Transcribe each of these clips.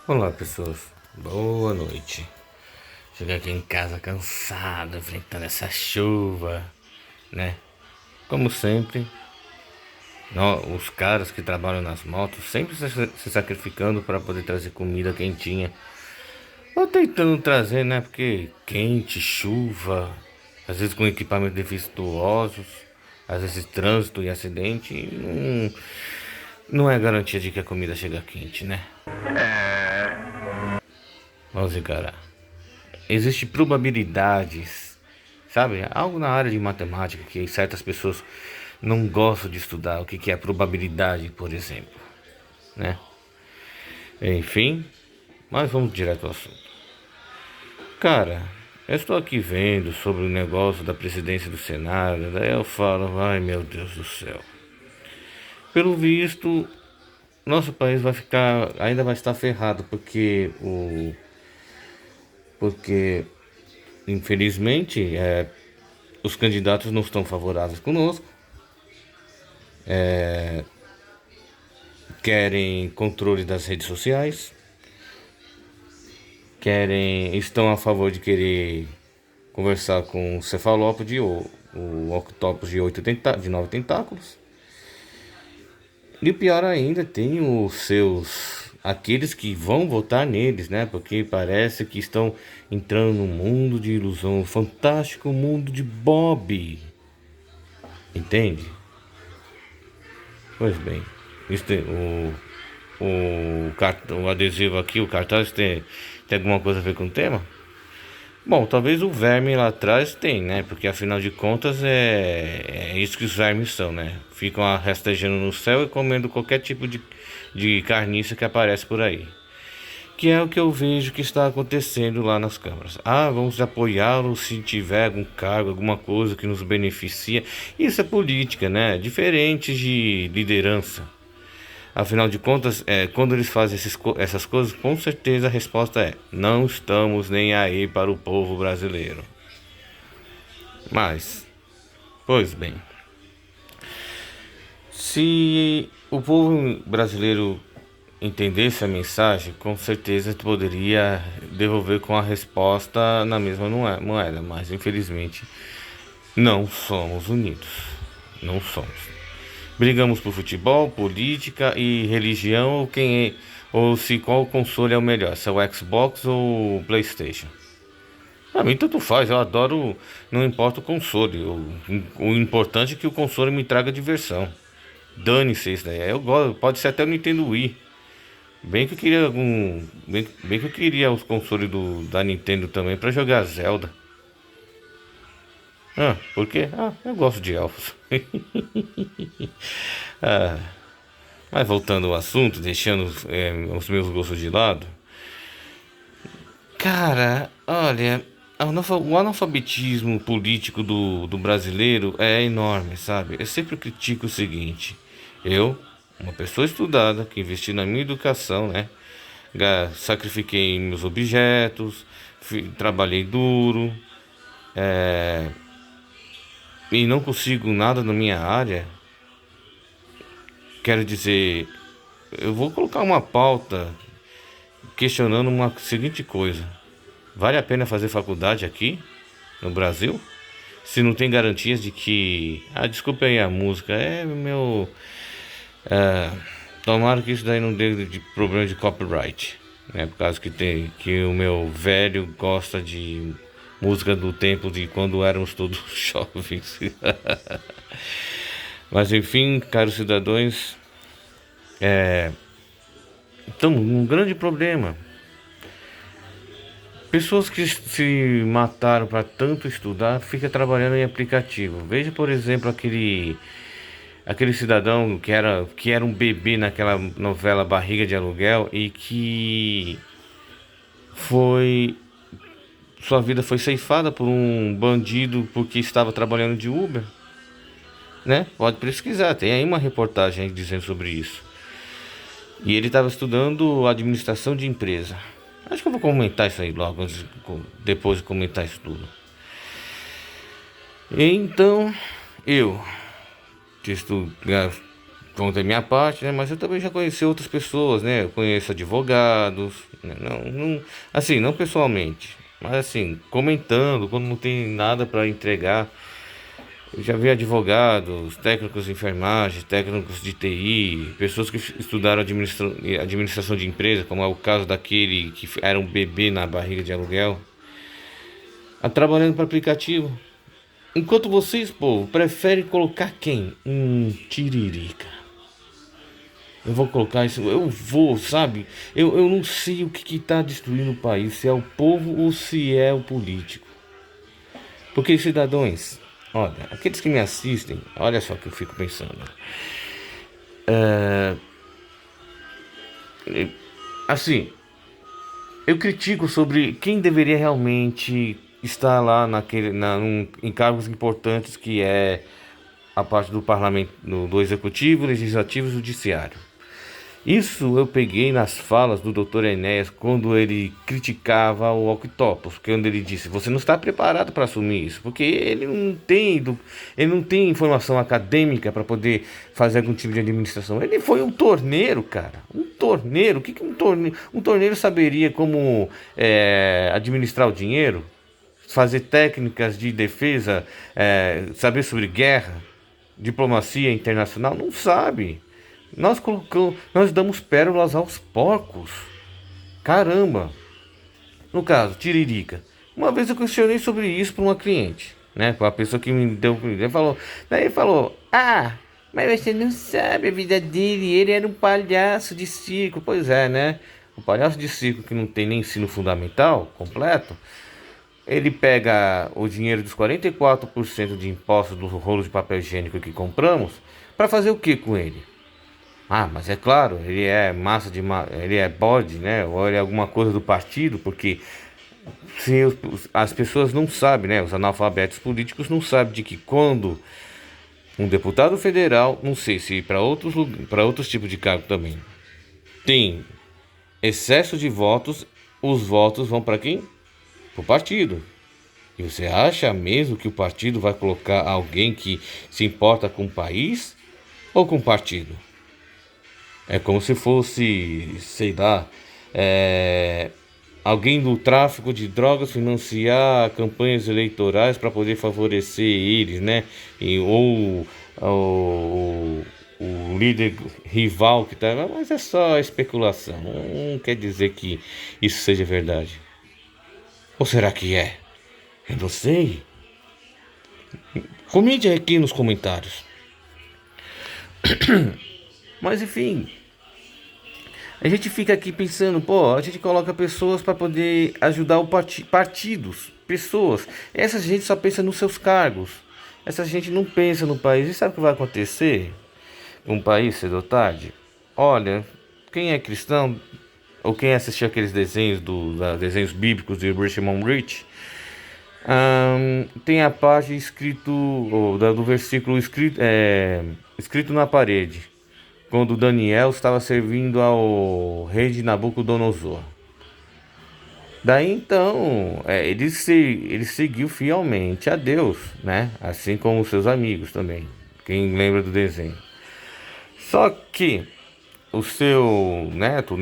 Olá pessoas, boa noite. Cheguei aqui em casa cansado, enfrentando essa chuva, né? Como sempre, os caras que trabalham nas motos sempre se sacrificando para poder trazer comida quentinha. Ou tentando trazer, né? Porque quente, chuva, às vezes com equipamentos defeituosos, às vezes trânsito e acidente, não é garantia de que a comida chega quente, né? Vamos encarar. Existem probabilidades, sabe? Algo na área de matemática que certas pessoas não gostam de estudar. O que é a probabilidade, por exemplo, né? Enfim, mas vamos direto ao assunto. Cara, eu estou aqui vendo sobre o negócio da presidência do Senado. Daí eu falo, ai meu Deus do céu. Pelo visto, nosso país ainda vai estar ferrado, porque infelizmente os candidatos não estão favoráveis conosco, querem controle das redes sociais, estão a favor de querer conversar com o cefalópode ou o octopus de 9 tentáculos. E pior ainda, tem aqueles que vão votar neles, né? Porque parece que estão entrando num mundo de ilusão, um fantástico mundo de Bob. Entende? Pois bem, isso o adesivo aqui, o cartaz tem alguma coisa a ver com o tema? Bom, talvez o verme lá atrás tem, né? Porque afinal de contas é isso que os vermes são, né? Ficam rastejando no céu e comendo qualquer tipo de carniça que aparece por aí. Que é o que eu vejo que está acontecendo lá nas câmaras. Ah, vamos apoiá-lo se tiver algum cargo, alguma coisa que nos beneficia. Isso é política, né? Diferente de liderança. Afinal de contas, quando eles fazem essas coisas, com certeza a resposta é: não estamos nem aí para o povo brasileiro. Mas, pois bem, se o povo brasileiro entendesse a mensagem, com certeza poderia devolver com a resposta na mesma moeda, mas infelizmente não somos unidos. Não somos. Brigamos por futebol, política e religião, ou se qual console é o melhor, se é o Xbox ou o PlayStation. Pra mim tanto faz, eu adoro, não importa o console. O importante é que o console me traga diversão. Dane-se isso daí. Eu gosto, pode ser até o Nintendo Wii. Bem que eu queria bem que eu queria os consoles da Nintendo também pra jogar Zelda. Ah, por quê? Ah, eu gosto de elfos. Ah, mas voltando ao assunto, deixando os meus gostos de lado, cara, olha, o analfabetismo político do brasileiro é enorme, sabe? Eu sempre critico o seguinte: eu, uma pessoa estudada, que investi na minha educação, né? Sacrifiquei meus objetos, trabalhei duro, e não consigo nada na minha área. Quero dizer, eu vou colocar uma pauta questionando uma seguinte coisa: vale a pena fazer faculdade aqui no Brasil? Se não tem garantias de que. Ah, desculpa aí a música, é meu. Tomara que isso daí não dê de problema de copyright, né? Por causa que o meu velho gosta de música do tempo de quando éramos todos jovens. Mas enfim, caros cidadãos, estamos num grande problema. Pessoas que se mataram para tanto estudar ficam trabalhando em aplicativo. Veja, por exemplo, aquele cidadão que era um bebê naquela novela Barriga de Aluguel e que foi sua vida foi ceifada por um bandido porque estava trabalhando de Uber, né? Pode pesquisar, tem aí uma reportagem dizendo sobre isso. E ele estava estudando administração de empresa. Acho que eu vou comentar isso aí logo, depois de comentar isso tudo. Então, eu que vão ter minha parte, né? Mas eu também já conheci outras pessoas, né? Eu conheço advogados, né? Assim, não pessoalmente, mas assim, comentando quando não tem nada para entregar. Eu já vi advogados, técnicos de enfermagem, técnicos de TI, pessoas que estudaram administração de empresa, como é o caso daquele que era um bebê na barriga de aluguel, trabalhando para aplicativo. Enquanto vocês, povo, preferem colocar quem? Tiririca. Eu vou colocar isso, eu vou, sabe? Eu não sei o que está destruindo o país, se é o povo ou se é o político. Porque, cidadãos, olha, aqueles que me assistem, olha só o que eu fico pensando. Assim, eu critico sobre quem deveria realmente estar lá em cargos importantes que é a parte do parlamento, do executivo, legislativo e judiciário. Isso eu peguei nas falas do Dr. Enéas quando ele criticava o Octopus, quando ele disse: você não está preparado para assumir isso, porque ele não tem informação acadêmica para poder fazer algum tipo de administração. Ele foi um torneiro, cara, um torneiro. O que um torneiro? Um torneiro saberia como administrar o dinheiro, fazer técnicas de defesa, saber sobre guerra, diplomacia internacional? Não sabe. Nós damos pérolas aos porcos. Caramba! No caso, Tiririca. Uma vez eu questionei sobre isso para uma cliente, né? Com a pessoa que me deu. Ele falou: ah, mas você não sabe a vida dele. Ele era um palhaço de circo. Pois é, né? O palhaço de circo que não tem nem ensino fundamental completo. Ele pega o dinheiro dos 44% de impostos do rolo de papel higiênico que compramos para fazer o que com ele? Ah, mas é claro, ele é ele é bode, né? Ou ele é alguma coisa do partido, porque se as pessoas não sabem, né? Os analfabetos políticos não sabem de que quando um deputado federal, não sei se para outros tipos de cargo também, tem excesso de votos, os votos vão para quem? Para o partido. E você acha mesmo que o partido vai colocar alguém que se importa com o país ou com o partido? É como se fosse, sei lá, alguém do tráfico de drogas financiar campanhas eleitorais para poder favorecer eles, né? O líder rival que tá, mas é só especulação. Não quer dizer que isso seja verdade. Ou será que é? Eu não sei. Comente aqui nos comentários. Mas enfim, a gente fica aqui pensando, pô, a gente coloca pessoas para poder ajudar o partidos, pessoas. Essa gente só pensa nos seus cargos. Essa gente não pensa no país. E sabe o que vai acontecer com o país cedo ou tarde? Olha, quem é cristão ou quem assistiu aqueles desenhos bíblicos de Richmond Rich, tem a página do versículo escrito na parede, quando Daniel estava servindo ao rei de Nabucodonosor. Daí então, ele seguiu fielmente a Deus, né? Assim como os seus amigos também. Quem lembra do desenho? Só que o seu neto,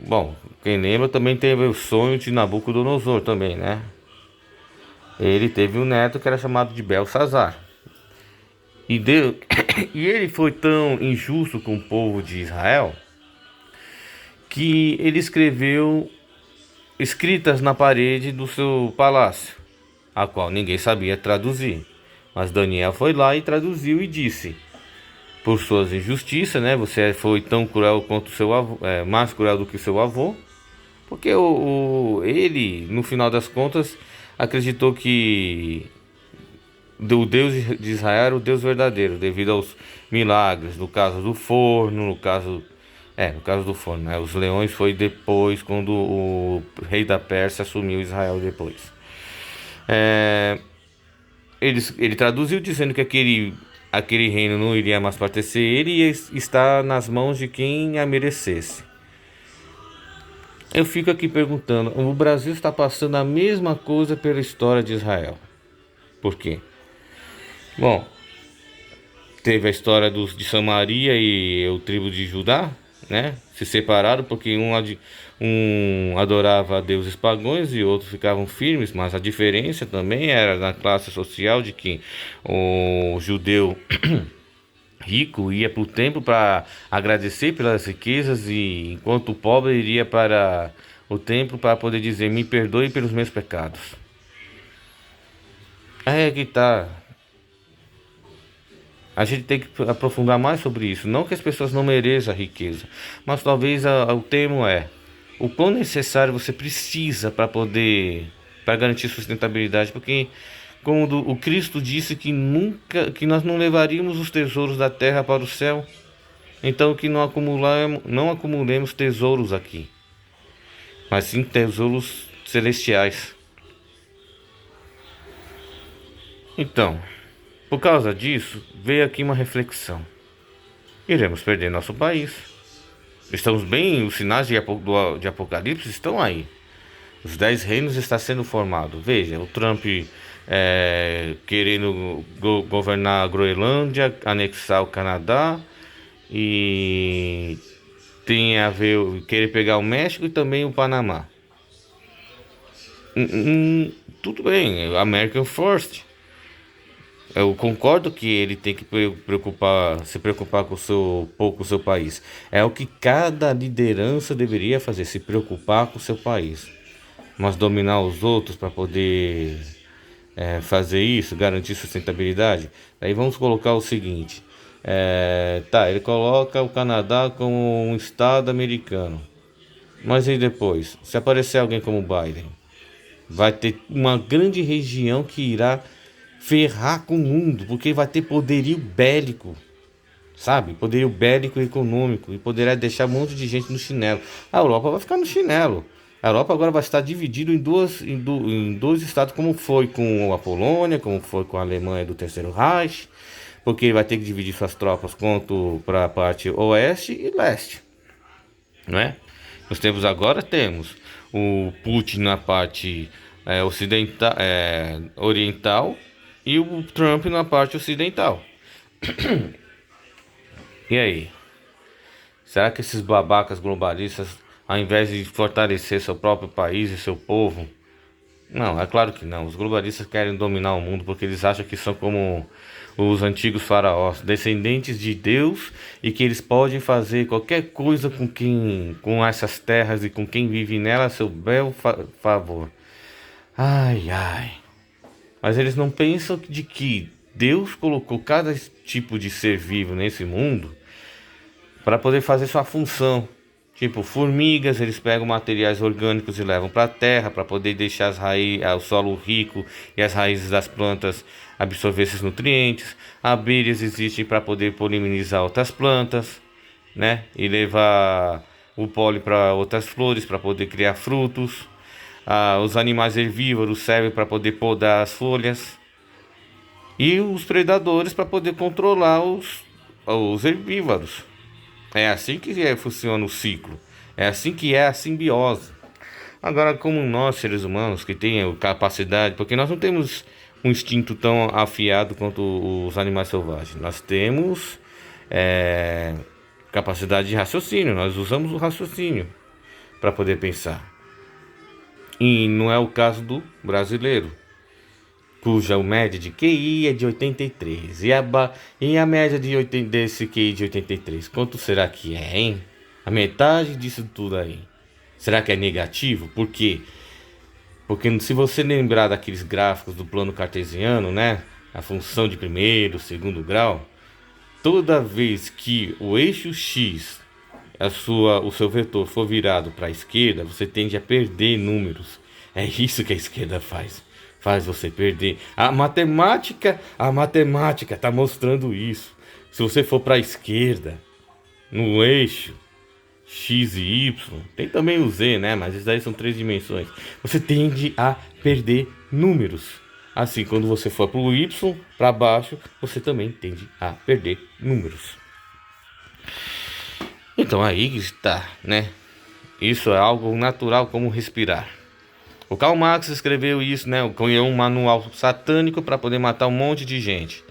bom, quem lembra também teve o sonho de Nabucodonosor também, né? Ele teve um neto que era chamado de Belsazar. E, e ele foi tão injusto com o povo de Israel que ele escreveu escritas na parede do seu palácio, a qual ninguém sabia traduzir. Mas Daniel foi lá e traduziu e disse: por suas injustiças, né? Você foi tão cruel quanto o seu avô, mais cruel do que o seu avô, porque ele, no final das contas, acreditou que o Deus de Israel era o Deus verdadeiro, devido aos milagres, no caso do forno, no caso do forno, né? Os leões foi depois, quando o rei da Pérsia assumiu Israel depois. Ele traduziu dizendo que aquele reino não iria mais pertencer a ele, ia estar nas mãos de quem a merecesse. Eu fico aqui perguntando, o Brasil está passando a mesma coisa pela história de Israel. Por quê? Bom, teve a história de Samaria e o tribo de Judá, né? Se separaram porque um adorava deuses pagãos e outros ficavam firmes, mas a diferença também era na classe social de que o judeu rico ia para o templo para agradecer pelas riquezas e enquanto o pobre iria para o templo para poder dizer me perdoe pelos meus pecados. É que tá. A gente tem que aprofundar mais sobre isso. Não que as pessoas não mereçam a riqueza, mas talvez o termo é o quão necessário você precisa para garantir sustentabilidade, porque quando o Cristo disse que nós não levaríamos os tesouros da terra para o céu, então que não acumulemos tesouros aqui, mas sim tesouros celestiais. Então, por causa disso, veio aqui uma reflexão. Iremos perder nosso país. Estamos bem, os sinais de Apocalipse estão aí. Os 10 reinos está sendo formado. Veja, o Trump querendo governar a Groenlândia, anexar o Canadá e tem a ver querer pegar o México e também o Panamá. Tudo bem, American First. Eu concordo que ele tem que se preocupar com o seu país. É o que cada liderança deveria fazer, se preocupar com o seu país. Mas dominar os outros para poder fazer isso, garantir sustentabilidade. Aí vamos colocar o seguinte: ele coloca o Canadá como um estado americano. Mas aí depois, se aparecer alguém como Biden, vai ter uma grande região que irá ferrar com o mundo, porque vai ter poderio bélico, sabe? Poderio bélico e econômico, e poderá deixar um monte de gente no chinelo. A Europa vai ficar no chinelo. A Europa agora vai estar dividida em dois estados, como foi com a Polônia, como foi com a Alemanha do Terceiro Reich, porque ele vai ter que dividir suas tropas quanto para a parte oeste e leste, não é? Temos o Putin na parte oriental e o Trump na parte ocidental. E aí? Será que esses babacas globalistas, ao invés de fortalecer seu próprio país e seu povo... Não, é claro que não. Os globalistas querem dominar o mundo porque eles acham que são como os antigos faraós, descendentes de Deus, e que eles podem fazer qualquer coisa com essas terras e com quem vive nela a seu bel favor. Ai, ai. Mas eles não pensam de que Deus colocou cada tipo de ser vivo nesse mundo para poder fazer sua função. Tipo, formigas, eles pegam materiais orgânicos e levam para a terra para poder deixar o solo rico e as raízes das plantas absorver esses nutrientes. Abelhas existem para poder polinizar outras plantas, né? E levar o pólen para outras flores para poder criar frutos. Os animais herbívoros servem para poder podar as folhas. E os predadores para poder controlar os herbívoros. É assim que funciona o ciclo. É assim que é a simbiose. Agora, como nós, seres humanos, que temos capacidade... Porque nós não temos um instinto tão afiado quanto os animais selvagens. Nós temos capacidade de raciocínio. Nós usamos o raciocínio para poder pensar. E não é o caso do brasileiro, cuja média de QI é de 83. E a média desse QI de 83, quanto será que é, hein? A metade disso tudo aí. Será que é negativo? Por quê? Porque se você lembrar daqueles gráficos do plano cartesiano, né? A função de primeiro, segundo grau. Toda vez que o eixo X, o seu vetor for virado para a esquerda, você tende a perder números. É isso que a esquerda faz você perder. A matemática está mostrando isso. Se você for para a esquerda, no eixo X e Y, tem também o Z, né? Mas isso daí são 3 dimensões. Você tende a perder números. Assim, quando você for para o Y, para baixo, você também tende a perder números. Então aí está, né? Isso é algo natural como respirar. O Karl Marx escreveu isso, né? Criou um manual satânico para poder matar um monte de gente.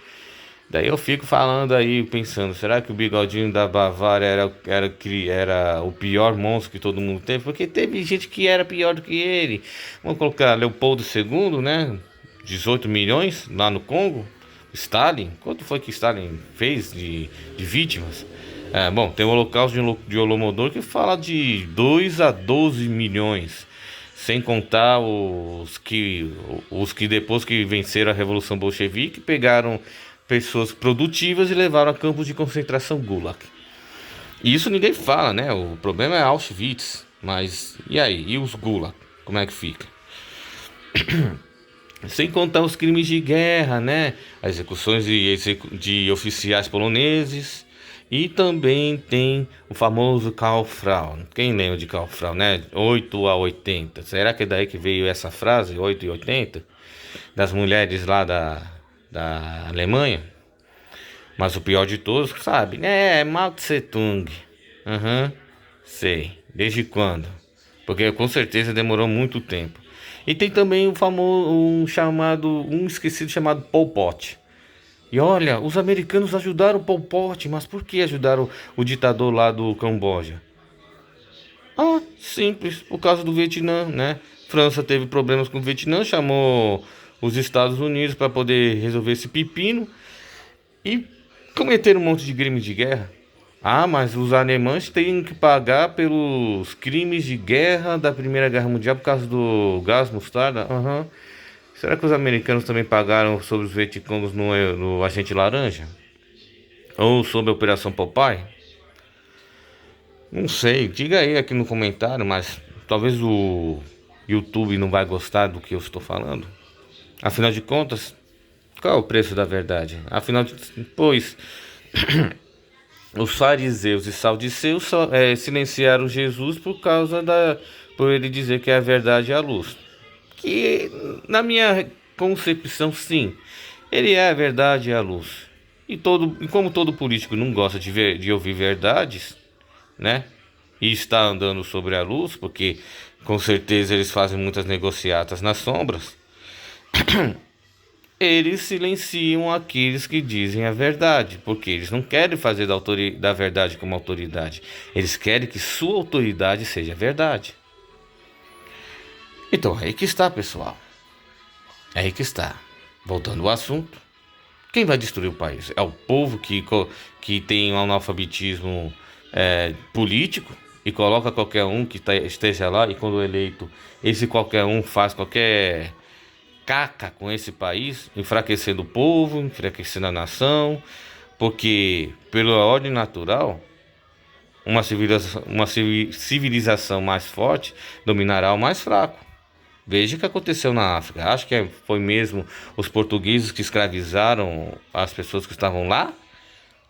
Daí eu fico falando aí, pensando, será que o bigodinho da Bavária era o pior monstro que todo mundo teve? Porque teve gente que era pior do que ele. Vamos colocar Leopoldo II, né? 18 milhões lá no Congo. Stalin, quanto foi que Stalin fez de vítimas? Bom, tem o Holocausto de Holodomor que fala de 2 a 12 milhões. Sem contar os que depois que venceram a Revolução Bolchevique pegaram pessoas produtivas e levaram a campos de concentração Gulag. E isso ninguém fala, né? O problema é Auschwitz. Mas e aí? E os Gulag? Como é que fica? Sem contar os crimes de guerra, né? As execuções de oficiais poloneses. E também tem o famoso Kaufrau. Quem lembra de Kaufrau, né? 8 a 80. Será que é daí que veio essa frase, 8 e 80? Das mulheres lá da Alemanha? Mas o pior de todos, sabe? É Mao Tse Tung. Aham, sei. Desde quando? Porque com certeza demorou muito tempo. E tem também um esquecido chamado Pol Pot. E olha, os americanos ajudaram o Pol Pot, mas por que ajudaram o ditador lá do Camboja? Ah, simples, por causa do Vietnã, né? França teve problemas com o Vietnã, chamou os Estados Unidos para poder resolver esse pepino e cometeram um monte de crimes de guerra. Ah, mas os alemães têm que pagar pelos crimes de guerra da Primeira Guerra Mundial por causa do gás mostarda? Aham. Será que os americanos também pagaram sobre os vietcongos no Agente Laranja? Ou sobre a Operação Popeye? Não sei, diga aí aqui no comentário, mas talvez o YouTube não vai gostar do que eu estou falando. Afinal de contas, qual é o preço da verdade? Pois os fariseus e saduceus silenciaram Jesus por ele dizer que a verdade é a luz. Que na minha concepção, sim, ele é a verdade e a luz. E como todo político não gosta de ouvir verdades, né? E está andando sobre a luz, porque com certeza eles fazem muitas negociatas nas sombras. Eles silenciam aqueles que dizem a verdade, porque eles não querem fazer da verdade como autoridade. Eles querem que sua autoridade seja a verdade. Então, aí que está, pessoal. Aí que está. Voltando ao assunto. Quem vai destruir o país? É o povo que tem um analfabetismo político e coloca qualquer um que esteja lá, e quando eleito, esse qualquer um faz qualquer caca com esse país, enfraquecendo o povo, enfraquecendo a nação, porque pela ordem natural, uma civilização mais forte dominará o mais fraco. Veja o que aconteceu na África. Acho que foi mesmo os portugueses que escravizaram as pessoas que estavam lá?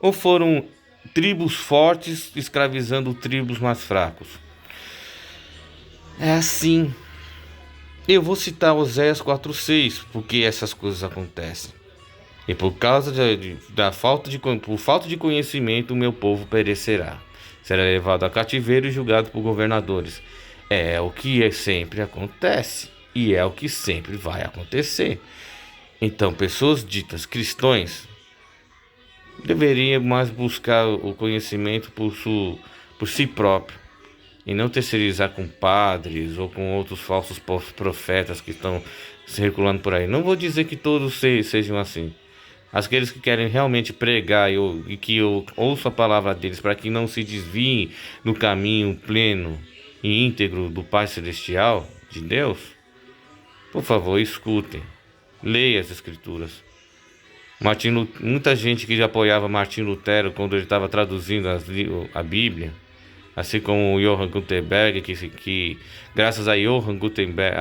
Ou foram tribos fortes escravizando tribos mais fracos? É assim. Eu vou citar Oséias 4:6, porque essas coisas acontecem. E por causa por falta de conhecimento, o meu povo perecerá. Será levado a cativeiro e julgado por governadores. É o que sempre acontece. E é o que sempre vai acontecer. Então, pessoas ditas cristãs deveriam mais buscar o conhecimento por si próprio. E não terceirizar com padres ou com outros falsos profetas que estão circulando por aí. Não vou dizer que todos sejam assim. Aqueles que querem realmente pregar e que eu ouço a palavra deles para que não se desviem no caminho pleno e íntegro do Pai Celestial, de Deus, por favor, escutem, leia as Escrituras. Muita gente que apoiava Martim Lutero quando ele estava traduzindo a Bíblia, assim como o Johann Gutenberg, que graças a Johann Gutenberg,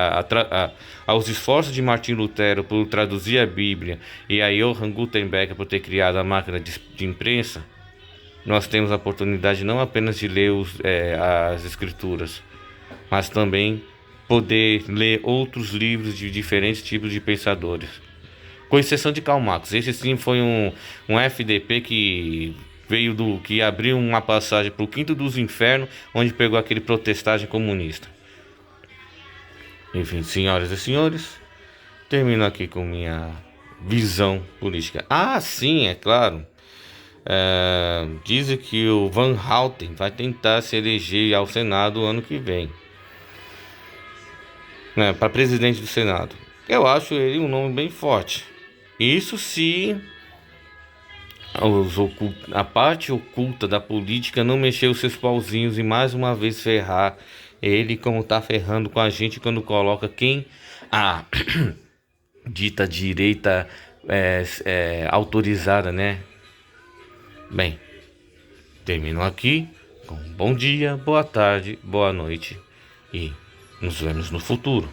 aos esforços de Martim Lutero por traduzir a Bíblia e a Johann Gutenberg por ter criado a máquina de imprensa, nós temos a oportunidade não apenas de ler as Escrituras, mas também poder ler outros livros de diferentes tipos de pensadores, com exceção de Karl Marx. Esse sim foi um FDP que abriu uma passagem para o quinto dos infernos, onde pegou aquele protestagem comunista. Enfim, senhoras e senhores, termino aqui com visão política. Ah, sim, é claro. Dizem que o Van Houten vai tentar se eleger ao Senado ano que vem, né, para presidente do Senado. Eu acho ele um nome bem forte. Isso se a parte oculta da política não mexer os seus pauzinhos e mais uma vez ferrar ele, como tá ferrando com a gente quando coloca quem a dita direita autorizada, né? Bem, termino aqui com bom dia, boa tarde, boa noite e nos vemos no futuro.